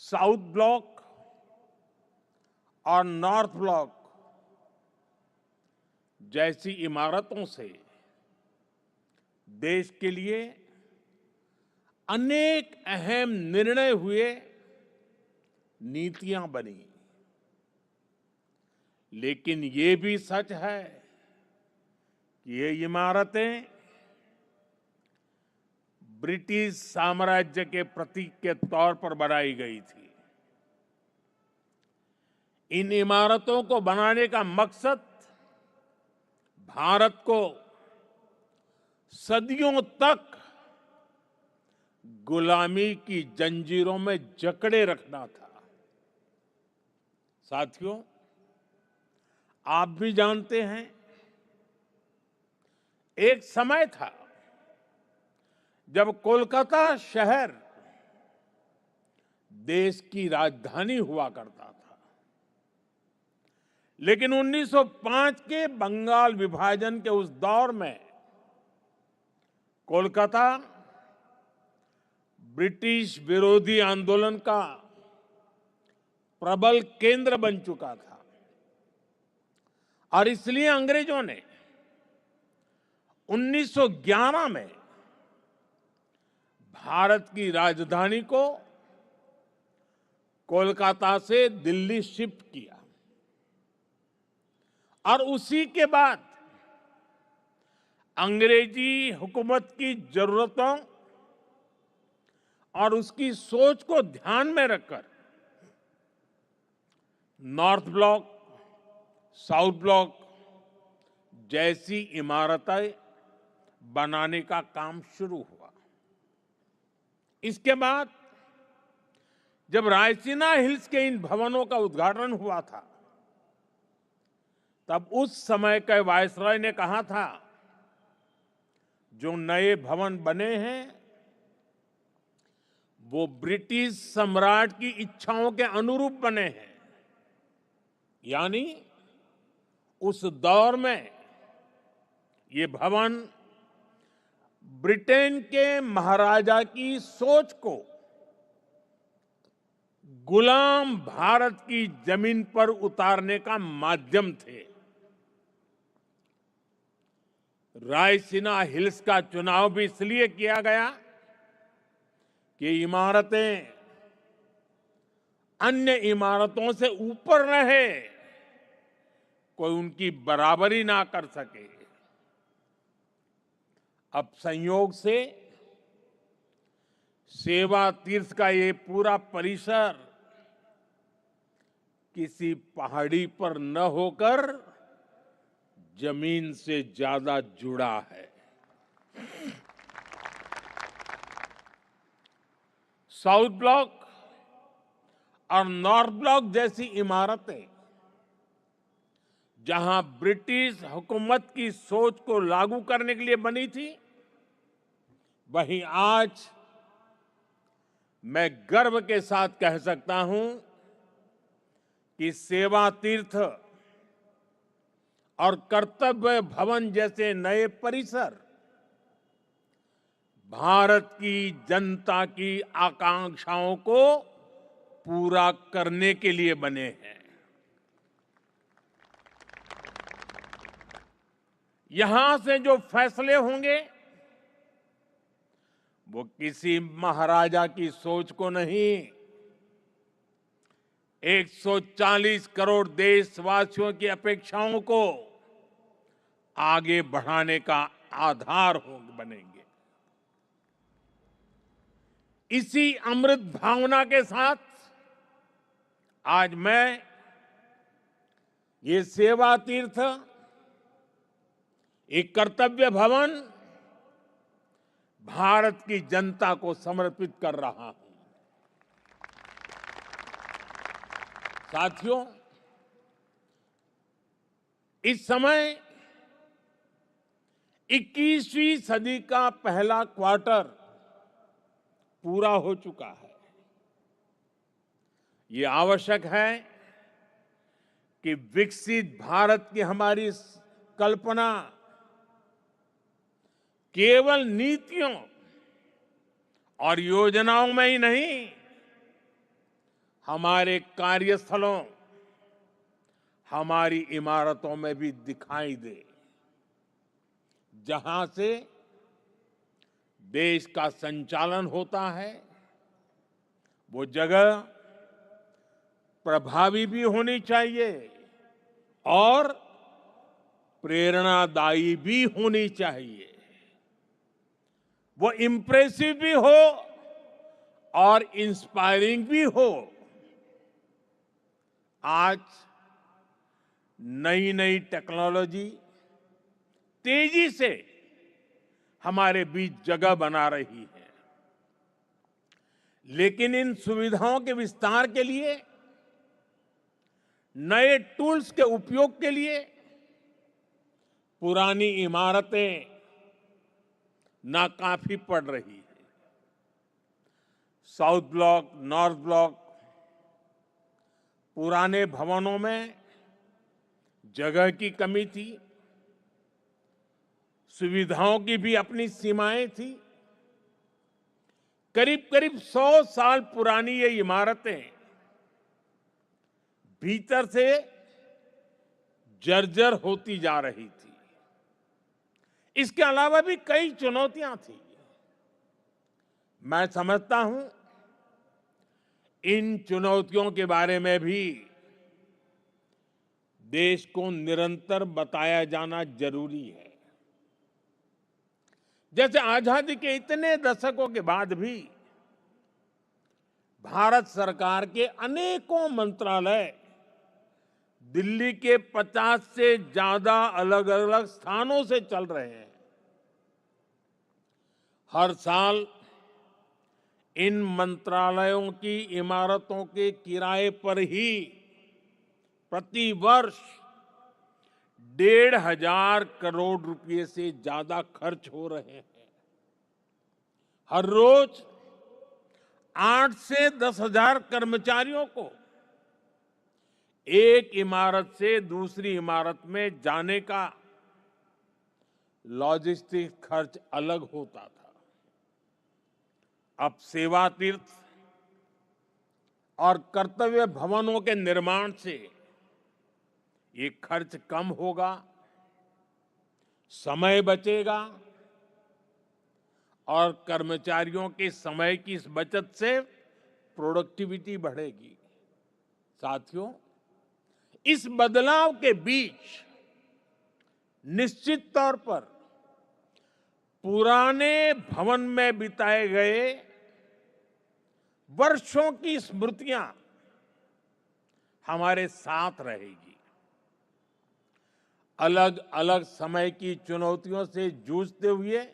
South block और north block जैसी इमारतों से देश के लिए अनेक अहम निर्णय हुए, नीतियां बनी। लेकिन ये भी सच है कि ये इमारतें ब्रिटिश साम्राज्य के प्रतीक के तौर पर बनाई गई थी। इन इमारतों को बनाने का मकसद भारत को सदियों तक गुलामी की जंजीरों में जकड़े रखना था। साथियों, आप भी जानते हैं, एक समय था जब कोलकाता शहर देश की राजधानी हुआ करता था। लेकिन 1905 के बंगाल विभाजन के उस दौर में कोलकाता ब्रिटिश विरोधी आंदोलन का प्रबल केंद्र बन चुका था और इसलिए अंग्रेजों ने 1911 में भारत की राजधानी को कोलकाता से दिल्ली शिफ्ट किया और उसी के बाद अंग्रेजी हुकूमत की जरूरतों और उसकी सोच को ध्यान में रखकर नॉर्थ ब्लॉक, साउथ ब्लॉक जैसी इमारतें बनाने का काम शुरू हुआ। इसके बाद जब रायसीना हिल्स के इन भवनों का उद्घाटन हुआ था, तब उस समय के वायसराय ने कहा था, जो नए भवन बने हैं वो ब्रिटिश सम्राट की इच्छाओं के अनुरूप बने हैं। यानी उस दौर में ये भवन ब्रिटेन के महाराजा की सोच को गुलाम भारत की जमीन पर उतारने का माध्यम थे। रायसीना हिल्स का चुनाव भी इसलिए किया गया कि इमारतें अन्य इमारतों से ऊपर रहे, कोई उनकी बराबरी ना कर सके। अब संयोग से सेवा तीर्थ का ये पूरा परिसर किसी पहाड़ी पर न होकर जमीन से ज्यादा जुड़ा है। साउथ ब्लॉक और नॉर्थ ब्लॉक जैसी इमारतें जहां ब्रिटिश हुकूमत की सोच को लागू करने के लिए बनी थी, वहीं आज मैं गर्व के साथ कह सकता हूं कि सेवा तीर्थ और कर्तव्य भवन जैसे नए परिसर भारत की जनता की आकांक्षाओं को पूरा करने के लिए बने हैं। यहां से जो फैसले होंगे वो किसी महाराजा की सोच को नहीं, 140 करोड़ देशवासियों की अपेक्षाओं को आगे बढ़ाने का आधार बनेंगे। इसी अमृत भावना के साथ आज मैं ये सेवा तीर्थ, एक कर्तव्य भवन भारत की जनता को समर्पित कर रहा हूं। साथियों, इस समय 21वीं सदी का पहला क्वार्टर पूरा हो चुका है। ये आवश्यक है कि विकसित भारत की हमारी कल्पना केवल नीतियों और योजनाओं में ही नहीं, हमारे कार्यस्थलों, हमारी इमारतों में भी दिखाई दे, जहां से देश का संचालन होता है, वो जगह प्रभावी भी होनी चाहिए और प्रेरणादायी भी होनी चाहिए। वो इम्प्रेसिव भी हो और इंस्पायरिंग भी हो। आज नई नई टेक्नोलॉजी तेजी से हमारे बीच जगह बना रही है, लेकिन इन सुविधाओं के विस्तार के लिए, नए टूल्स के उपयोग के लिए पुरानी इमारतें नाकाफी पड़ रही है। साउथ ब्लॉक, नॉर्थ ब्लॉक, पुराने भवनों में जगह की कमी थी, सुविधाओं की भी अपनी सीमाएं थी। करीब करीब 100 साल पुरानी ये इमारतें भीतर से जर्जर होती जा रही थी। इसके अलावा भी कई चुनौतियां थी। मैं समझता हूं इन चुनौतियों के बारे में भी देश को निरंतर बताया जाना जरूरी है। जैसे आजादी के इतने दशकों के बाद भी भारत सरकार के अनेकों मंत्रालय दिल्ली के 50 से ज्यादा अलग अलग स्थानों से चल रहे हैं। हर साल इन मंत्रालयों की इमारतों के किराए पर ही प्रति वर्ष 1,500 करोड़ रुपए से ज्यादा खर्च हो रहे हैं। हर रोज 8 से 10,000 कर्मचारियों को एक इमारत से दूसरी इमारत में जाने का लॉजिस्टिक खर्च अलग होता था। अब सेवा तीर्थ और कर्तव्य भवनों के निर्माण से ये खर्च कम होगा, समय बचेगा और कर्मचारियों के समय की इस बचत से प्रोडक्टिविटी बढ़ेगी। साथियों, इस बदलाव के बीच निश्चित तौर पर पुराने भवन में बिताए गए वर्षों की स्मृतियां हमारे साथ रहेगी। अलग अलग समय की चुनौतियों से जूझते हुए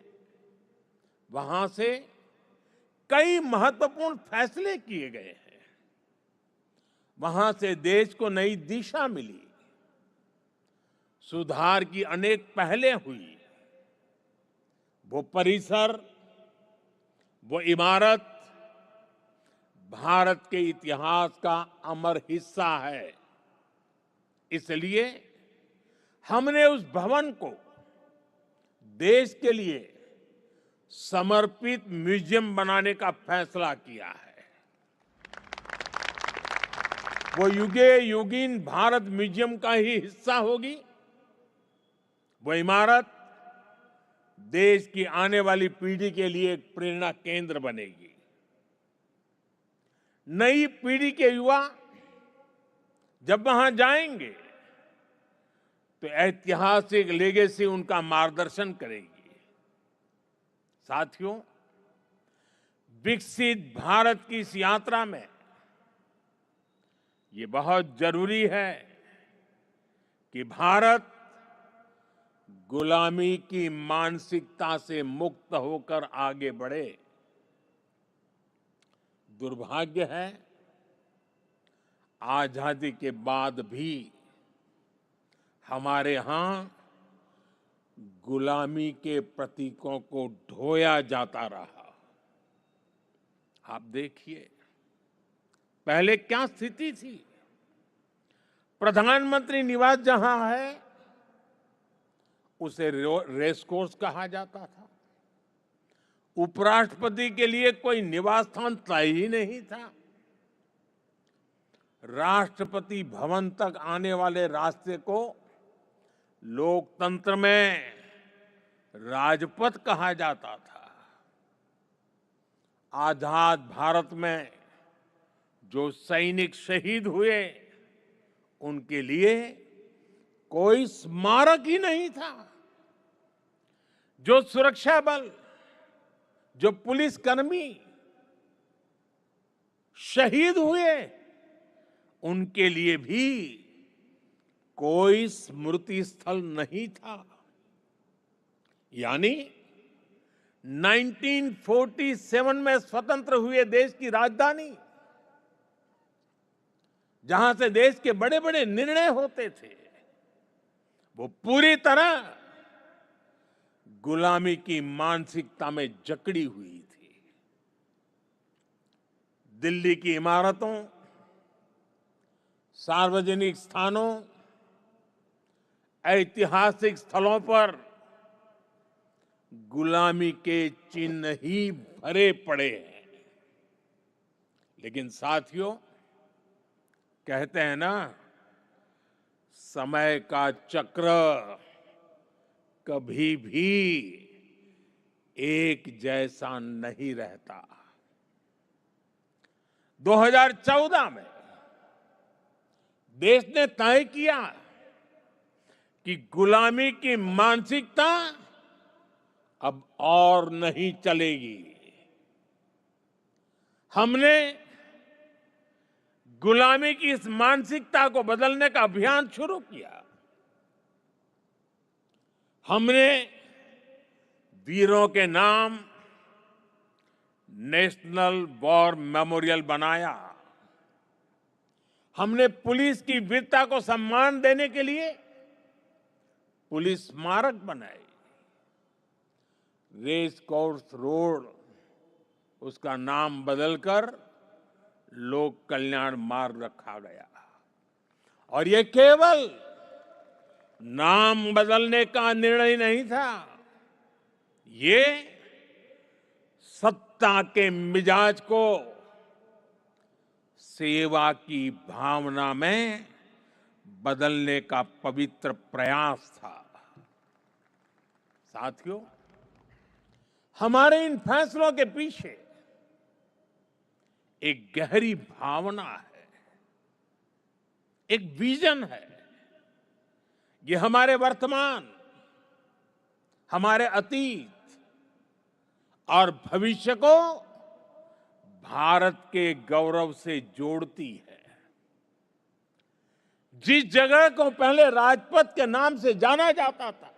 वहां से कई महत्वपूर्ण फैसले किए गए हैं। वहां से देश को नई दिशा मिली, सुधार की अनेक पहलें हुई। वो परिसर, वो इमारत भारत के इतिहास का अमर हिस्सा है। इसलिए हमने उस भवन को देश के लिए समर्पित म्यूजियम बनाने का फैसला किया है। वो युगे युगीन भारत म्यूजियम का ही हिस्सा होगी। वो इमारत देश की आने वाली पीढ़ी के लिए एक प्रेरणा केंद्र बनेगी। नई पीढ़ी के युवा जब वहां जाएंगे तो ऐतिहासिक लेगेसी उनका मार्गदर्शन करेगी। साथियों, विकसित भारत की इस यात्रा में ये बहुत जरूरी है कि भारत गुलामी की मानसिकता से मुक्त होकर आगे बढ़े। दुर्भाग्य है, आजादी के बाद भी हमारे यहां गुलामी के प्रतीकों को ढोया जाता रहा। आप देखिए, पहले क्या स्थिति थी। प्रधानमंत्री निवास जहां है उसे रेस कोर्स कहा जाता था। उपराष्ट्रपति के लिए कोई निवास स्थान तय ही नहीं था। राष्ट्रपति भवन तक आने वाले रास्ते को लोकतंत्र में राजपथ कहा जाता था। आजाद भारत में जो सैनिक शहीद हुए, उनके लिए कोई स्मारक ही नहीं था। जो सुरक्षा बल, जो पुलिसकर्मी शहीद हुए, उनके लिए भी कोई स्मृति स्थल नहीं था। यानी 1947 में स्वतंत्र हुए देश की राजधानी, जहां से देश के बड़े बड़े निर्णय होते थे, वो पूरी तरह गुलामी की मानसिकता में जकड़ी हुई थी। दिल्ली की इमारतों, सार्वजनिक स्थानों, ऐतिहासिक स्थलों पर गुलामी के चिन्ह ही भरे पड़े हैं। लेकिन साथियों, कहते हैं ना, समय का चक्र कभी भी एक जैसा नहीं रहता। 2014 में देश ने तय किया कि गुलामी की मानसिकता अब और नहीं चलेगी। हमने गुलामी की इस मानसिकता को बदलने का अभियान शुरू किया। हमने वीरों के नाम नेशनल वॉर मेमोरियल बनाया। हमने पुलिस की वीरता को सम्मान देने के लिए पुलिस स्मारक बनाए। रेस कोर्स रोड, उसका नाम बदलकर लोक कल्याण मार्ग रखा गया। और ये केवल नाम बदलने का निर्णय नहीं था, ये सत्ता के मिजाज को सेवा की भावना में बदलने का पवित्र प्रयास था। साथियों, हमारे इन फैसलों के पीछे एक गहरी भावना है, एक विजन है। ये हमारे वर्तमान, हमारे अतीत और भविष्य को भारत के गौरव से जोड़ती है। जिस जगह को पहले राजपथ के नाम से जाना जाता था,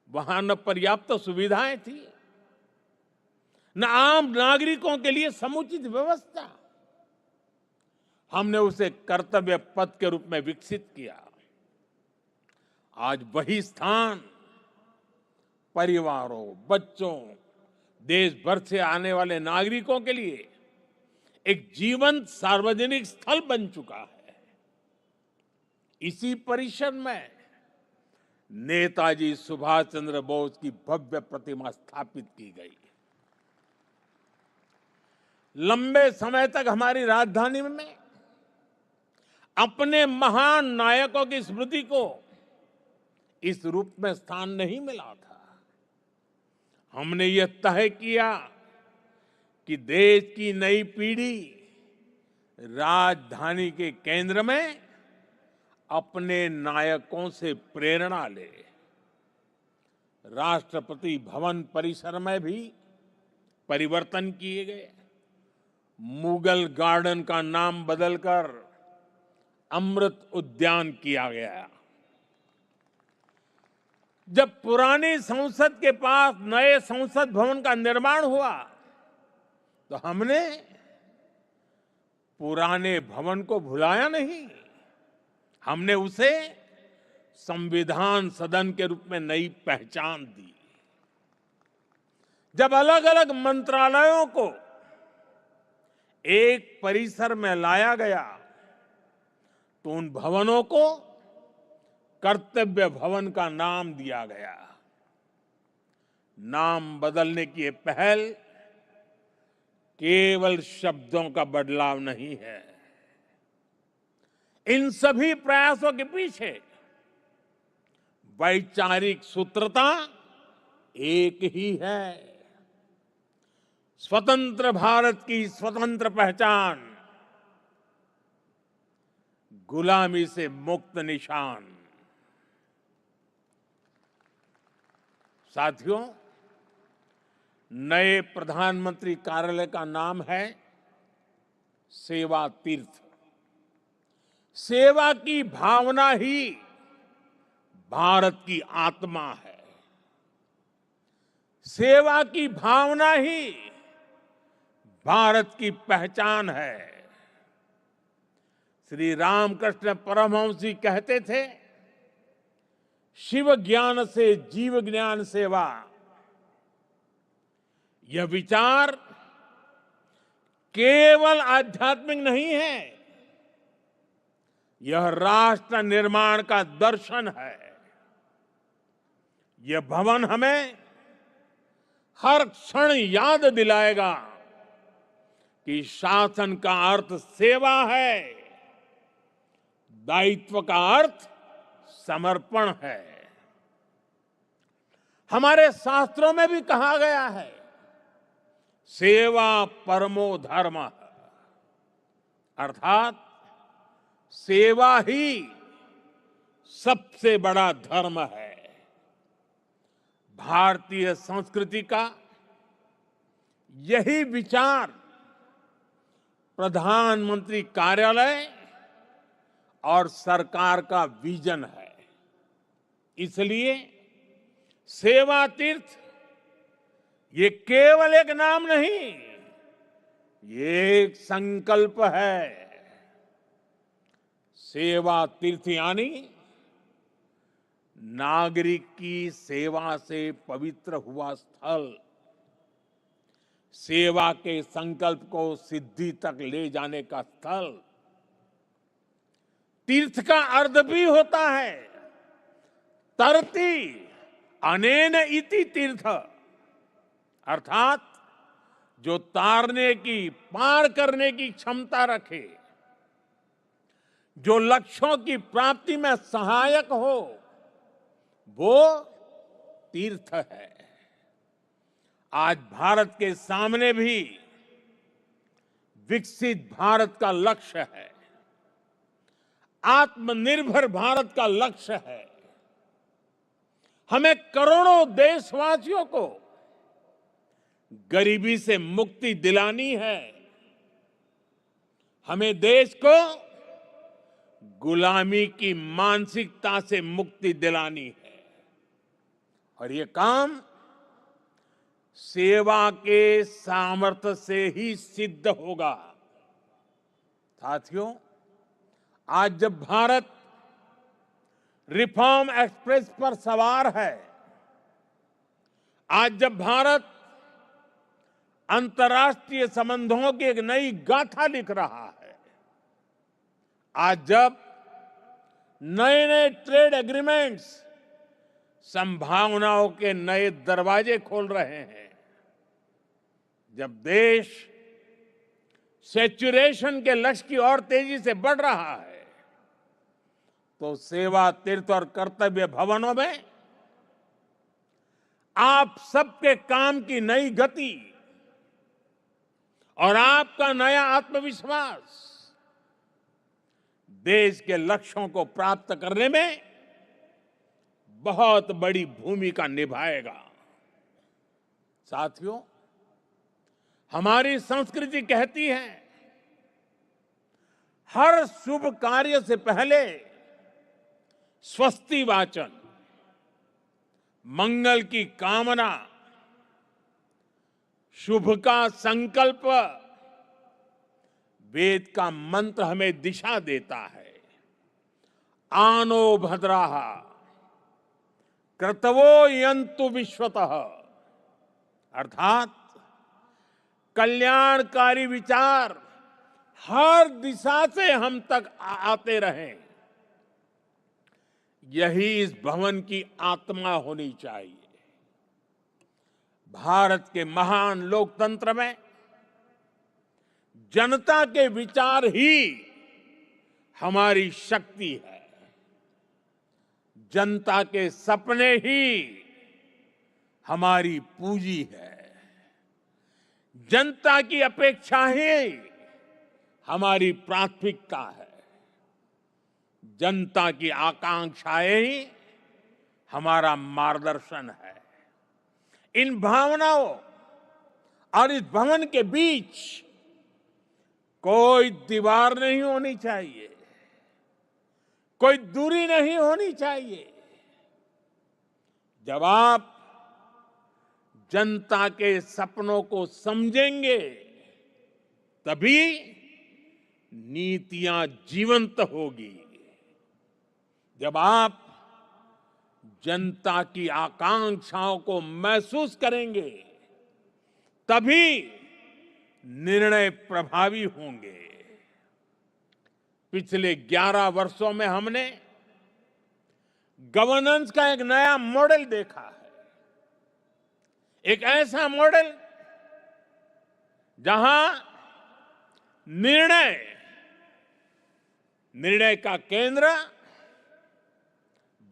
वहां न पर्याप्त सुविधाएं थी, न आम नागरिकों के लिए समुचित व्यवस्था। हमने उसे कर्तव्य पथ के रूप में विकसित किया। आज वही स्थान परिवारों, बच्चों, देश भर से आने वाले नागरिकों के लिए एक जीवंत सार्वजनिक स्थल बन चुका है। इसी परिसर में नेताजी सुभाष चंद्र बोस की भव्य प्रतिमा स्थापित की गई। लंबे समय तक हमारी राजधानी में अपने महान नायकों की स्मृति को इस रूप में स्थान नहीं मिला था। हमने यह तय किया कि देश की नई पीढ़ी राजधानी के केंद्र में अपने नायकों से प्रेरणा ले। राष्ट्रपति भवन परिसर में भी परिवर्तन किए गए। मुगल गार्डन का नाम बदलकर अमृत उद्यान किया गया। जब पुरानी संसद के पास नए संसद भवन का निर्माण हुआ, तो हमने पुराने भवन को भुलाया नहीं। हमने उसे संविधान सदन के रूप में नई पहचान दी। जब अलग अलग मंत्रालयों को एक परिसर में लाया गया, तो उन भवनों को कर्तव्य भवन का नाम दिया गया। नाम बदलने की ये पहल केवल शब्दों का बदलाव नहीं है। इन सभी प्रयासों के पीछे वैचारिक सूत्रता एक ही है। स्वतंत्र भारत की स्वतंत्र पहचान, गुलामी से मुक्त निशान। साथियों, नए प्रधानमंत्री कार्यालय का नाम है सेवा तीर्थ। सेवा की भावना ही भारत की आत्मा है। सेवा की भावना ही भारत की पहचान है। श्री रामकृष्ण परमहंस जी कहते थे, शिव ज्ञान से जीव ज्ञान सेवा। यह विचार केवल आध्यात्मिक नहीं है, यह राष्ट्र निर्माण का दर्शन है। यह भवन हमें हर क्षण याद दिलाएगा कि शासन का अर्थ सेवा है, दायित्व का अर्थ समर्पण है। हमारे शास्त्रों में भी कहा गया है, सेवा परमो धर्म, अर्थात सेवा ही सबसे बड़ा धर्म है। भारतीय संस्कृति का यही विचार प्रधानमंत्री कार्यालय और सरकार का विजन है। इसलिए सेवा तीर्थ ये केवल एक नाम नहीं, ये एक संकल्प है। सेवा तीर्थ यानी नागरिक की सेवा से पवित्र हुआ स्थल, सेवा के संकल्प को सिद्धि तक ले जाने का स्थल। तीर्थ का अर्थ भी होता है तरति अनेन इति तीर्थ, अर्थात जो तारने की, पार करने की क्षमता रखे, जो लक्ष्यों की प्राप्ति में सहायक हो, वो तीर्थ है। आज भारत के सामने भी विकसित भारत का लक्ष्य है, आत्मनिर्भर भारत का लक्ष्य है। हमें करोड़ों देशवासियों को गरीबी से मुक्ति दिलानी है। हमें देश को गुलामी की मानसिकता से मुक्ति दिलानी है, और ये काम सेवा के सामर्थ्य से ही सिद्ध होगा। साथियों, आज जब भारत रिफॉर्म एक्सप्रेस पर सवार है, आज जब भारत अंतर्राष्ट्रीय संबंधों की एक नई गाथा लिख रहा है, आज जब नए नए ट्रेड एग्रीमेंट्स संभावनाओं के नए दरवाजे खोल रहे हैं, जब देश सैचुरेशन के लक्ष्य की ओर तेजी से बढ़ रहा है, तो सेवा तीर्थ और कर्तव्य भवनों में आप सबके काम की नई गति और आपका नया आत्मविश्वास देश के लक्ष्यों को प्राप्त करने में बहुत बड़ी भूमिका निभाएगा। साथियों, हमारी संस्कृति कहती है, हर शुभ कार्य से पहले स्वस्ति वाचन, मंगल की कामना, शुभ का संकल्प, वेद का मंत्र हमें दिशा देता है। आनो भद्राः क्रतवो यन्तु विश्वतः, अर्थात कल्याणकारी विचार हर दिशा से हम तक आते रहें, यही इस भवन की आत्मा होनी चाहिए। भारत के महान लोकतंत्र में जनता के विचार ही हमारी शक्ति है। जनता के सपने ही हमारी पूंजी है। जनता की अपेक्षाएं हमारी प्राथमिकता है। जनता की आकांक्षाएं ही हमारा मार्गदर्शन है। इन भावनाओं और इस भवन के बीच कोई दीवार नहीं होनी चाहिए, कोई दूरी नहीं होनी चाहिए। जब आप जनता के सपनों को समझेंगे, तभी नीतियां जीवंत होगी। जब आप जनता की आकांक्षाओं को महसूस करेंगे, तभी निर्णय प्रभावी होंगे। पिछले 11 वर्षों में हमने गवर्नेंस का एक नया मॉडल देखा है। एक ऐसा मॉडल जहां निर्णय का केंद्र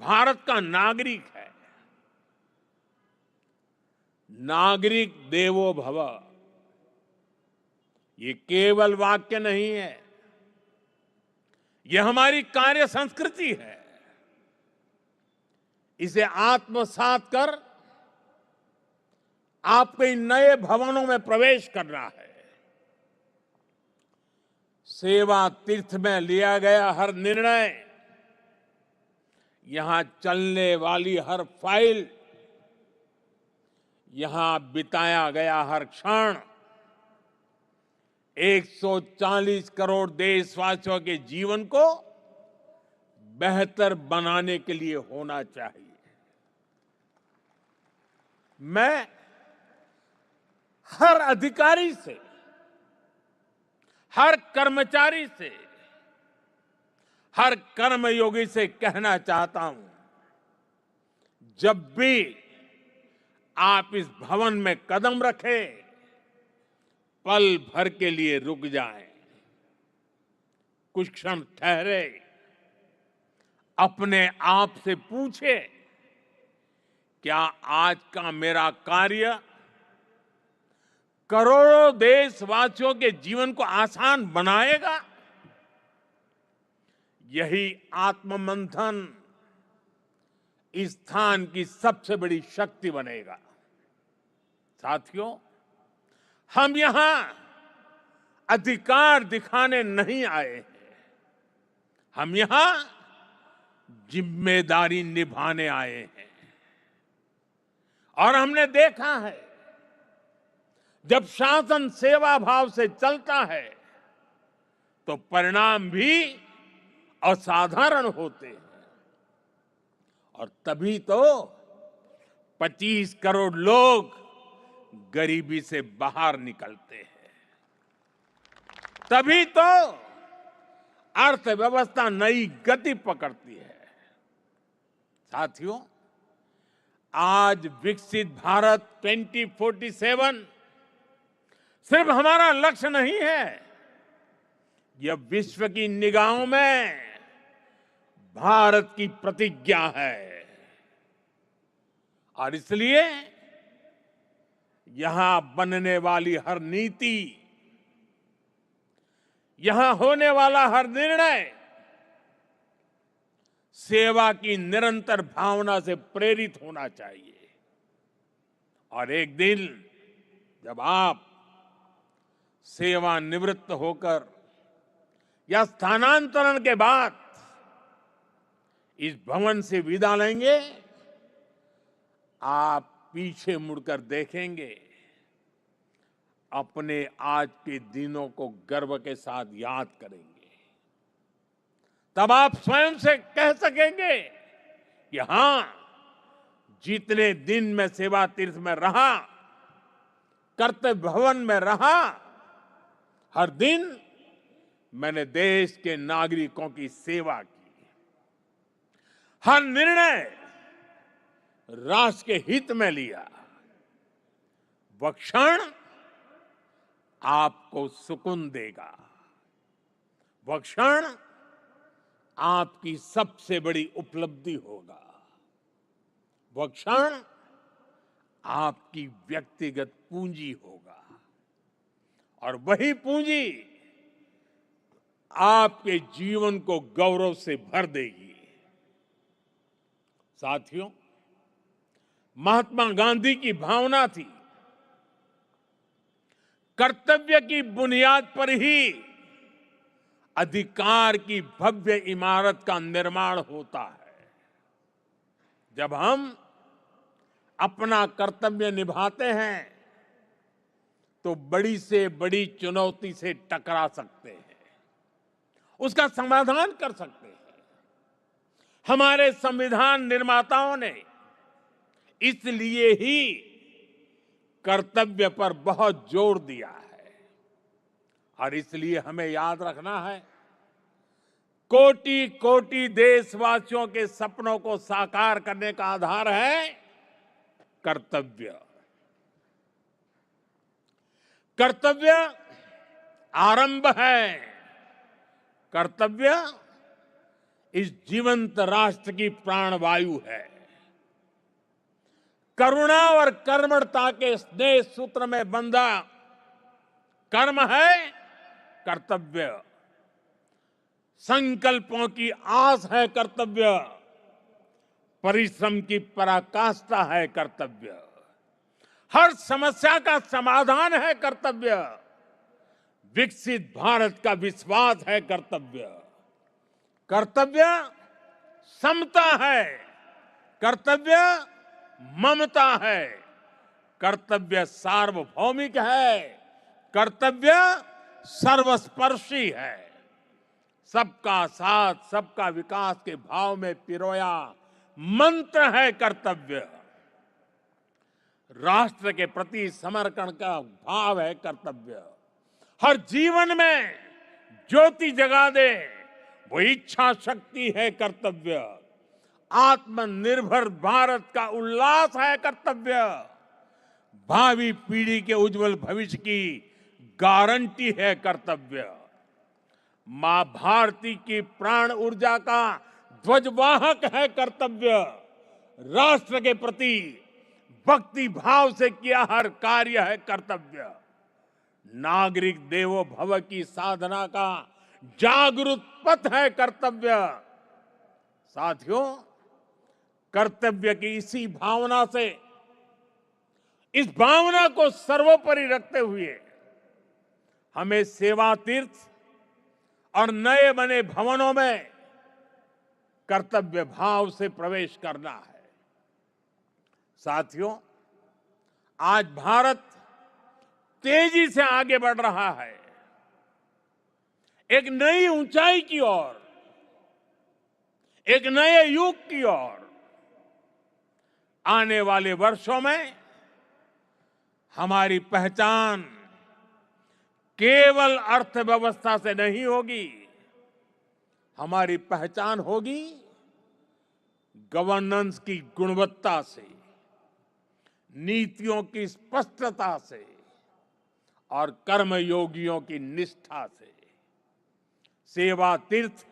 भारत का नागरिक है। नागरिक देवो भव, ये केवल वाक्य नहीं है, ये हमारी कार्य संस्कृति है। इसे आत्मसात कर आपको इन नए भवनों में प्रवेश करना है। सेवा तीर्थ में लिया गया हर निर्णय, यहां चलने वाली हर फाइल, यहां बिताया गया हर क्षण 140 करोड़ देशवासियों के जीवन को बेहतर बनाने के लिए होना चाहिए। मैं हर अधिकारी से, हर कर्मचारी से, हर कर्मयोगी से कहना चाहता हूं, जब भी आप इस भवन में कदम रखें, पल भर के लिए रुक जाएं, कुछ क्षण ठहरे, अपने आप से पूछे, क्या आज का मेरा कार्य करोड़ों देशवासियों के जीवन को आसान बनाएगा? यही आत्ममंथन इस स्थान की सबसे बड़ी शक्ति बनेगा। साथियों, हम यहां अधिकार दिखाने नहीं आए हैं, हम यहां जिम्मेदारी निभाने आए हैं। और हमने देखा है, जब शासन सेवा भाव से चलता है, तो परिणाम भी असाधारण होते हैं। और तभी तो 25 करोड़ लोग गरीबी से बाहर निकलते हैं। तभी तो अर्थव्यवस्था नई गति पकड़ती है। साथियों, आज विकसित भारत 2047 सिर्फ हमारा लक्ष्य नहीं है, यह विश्व की निगाहों में भारत की प्रतिज्ञा है। और इसलिए यहां बनने वाली हर नीति, यहां होने वाला हर निर्णय सेवा की निरंतर भावना से प्रेरित होना चाहिए। और एक दिन जब आप सेवानिवृत्त होकर या स्थानांतरण के बाद इस भवन से विदा लेंगे, आप पीछे मुड़कर देखेंगे, अपने आज के दिनों को गर्व के साथ याद करेंगे। तब आप स्वयं से कह सकेंगे कि हां, जितने दिन मैं सेवा तीर्थ में रहा, कर्तव्य भवन में रहा, हर दिन मैंने देश के नागरिकों की सेवा की। हर निर्णय राष्ट्र के हित में लिया। वह क्षण आपको सुकून देगा। वह क्षण आपकी सबसे बड़ी उपलब्धि होगा। वह क्षण आपकी व्यक्तिगत पूंजी होगा और वही पूंजी आपके जीवन को गौरव से भर देगी। साथियों, महात्मा गांधी की भावना थी, कर्तव्य की बुनियाद पर ही अधिकार की भव्य इमारत का निर्माण होता है। जब हम अपना कर्तव्य निभाते हैं तो बड़ी से बड़ी चुनौती से टकरा सकते हैं, उसका समाधान कर सकते हैं। हमारे संविधान निर्माताओं ने इसलिए ही कर्तव्य पर बहुत जोर दिया है और इसलिए हमें याद रखना है, कोटि कोटि देशवासियों के सपनों को साकार करने का आधार है कर्तव्य। कर्तव्य आरंभ है। कर्तव्य इस जीवंत राष्ट्र की प्राणवायु है। करुणा और कर्मठता के स्नेह सूत्र में बंधा कर्म है कर्तव्य। संकल्पों की आस है कर्तव्य। परिश्रम की पराकाष्ठा है कर्तव्य। हर समस्या का समाधान है कर्तव्य। विकसित भारत का विश्वास है कर्तव्य। कर्तव्य समता है। कर्तव्य ममता है। कर्तव्य सार्वभौमिक है। कर्तव्य सर्वस्पर्शी है। सबका साथ सबका विकास के भाव में पिरोया मंत्र है कर्तव्य। राष्ट्र के प्रति समर्पण का भाव है कर्तव्य। हर जीवन में ज्योति जगा दे वो इच्छा शक्ति है कर्तव्य। आत्मनिर्भर भारत का उल्लास है कर्तव्य। भावी पीढ़ी के उज्जवल भविष्य की गारंटी है कर्तव्य। मां भारती की प्राण ऊर्जा का ध्वजवाहक है कर्तव्य। राष्ट्र के प्रति भक्ति भाव से किया हर कार्य है कर्तव्य। नागरिक देवो भव की साधना का जागरूक पथ है कर्तव्य। साथियों, कर्तव्य की इसी भावना से, इस भावना को सर्वोपरि रखते हुए हमें सेवा तीर्थ और नए बने भवनों में कर्तव्य भाव से प्रवेश करना है। साथियों, आज भारत तेजी से आगे बढ़ रहा है, एक नई ऊंचाई की ओर, एक नए युग की ओर। आने वाले वर्षों में हमारी पहचान केवल अर्थव्यवस्था से नहीं होगी, हमारी पहचान होगी गवर्नेंस की गुणवत्ता से, नीतियों की स्पष्टता से और कर्मयोगियों की निष्ठा से। सेवा तीर्थ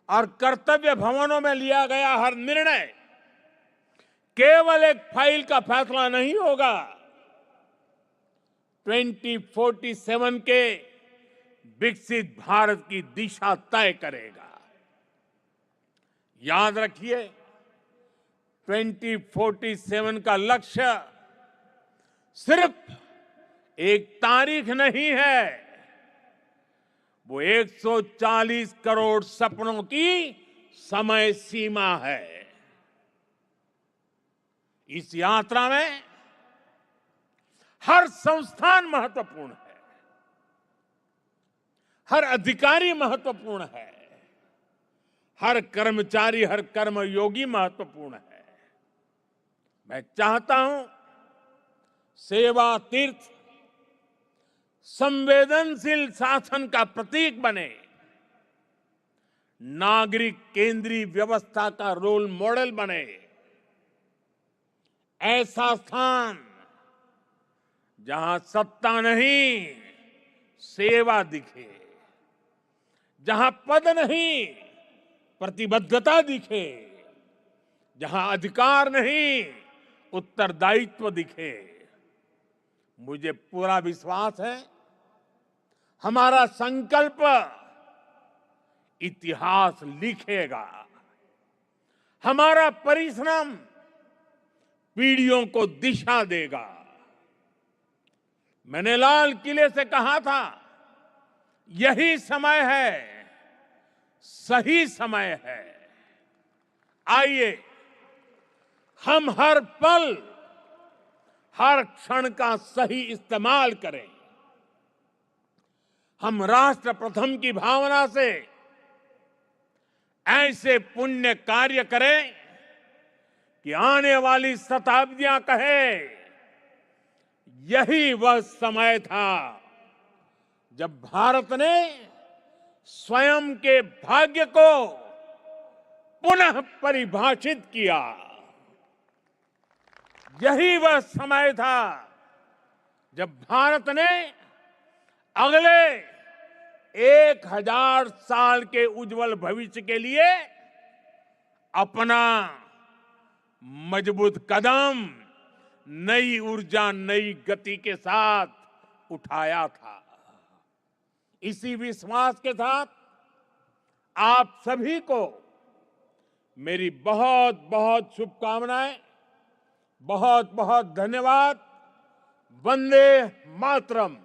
और कर्तव्य भवनों में लिया गया हर निर्णय केवल एक फाइल का फैसला नहीं होगा, 2047 के विकसित भारत की दिशा तय करेगा। याद रखिए, 2047 का लक्ष्य सिर्फ एक तारीख नहीं है, वो 140 करोड़ सपनों की समय सीमा है। इस यात्रा में हर संस्थान महत्वपूर्ण है, हर अधिकारी महत्वपूर्ण है, हर कर्मचारी, हर कर्मयोगी महत्वपूर्ण है। मैं चाहता हूं सेवा तीर्थ संवेदनशील शासन का प्रतीक बने, नागरिक केंद्रीय व्यवस्था का रोल मॉडल बने। ऐसा स्थान जहां सत्ता नहीं, सेवा दिखे, जहां पद नहीं प्रतिबद्धता दिखे, जहां अधिकार नहीं उत्तरदायित्व दिखे। मुझे पूरा विश्वास है हमारा संकल्प इतिहास लिखेगा, हमारा परिश्रम पीढ़ियों को दिशा देगा। मैंने लाल किले से कहा था, यही समय है, सही समय है। आइए हम हर पल, हर क्षण का सही इस्तेमाल करें। हम राष्ट्र प्रथम की भावना से ऐसे पुण्य कार्य करें कि आने वाली शताब्दियां कहे, यही वह समय था जब भारत ने स्वयं के भाग्य को पुनः परिभाषित किया। यही वह समय था जब भारत ने अगले 1000 साल के उज्जवल भविष्य के लिए अपना मजबूत कदम नई ऊर्जा, नई गति के साथ उठाया था। इसी विश्वास के साथ आप सभी को मेरी बहुत बहुत शुभकामनाएं, बहुत बहुत धन्यवाद। वंदे मातरम।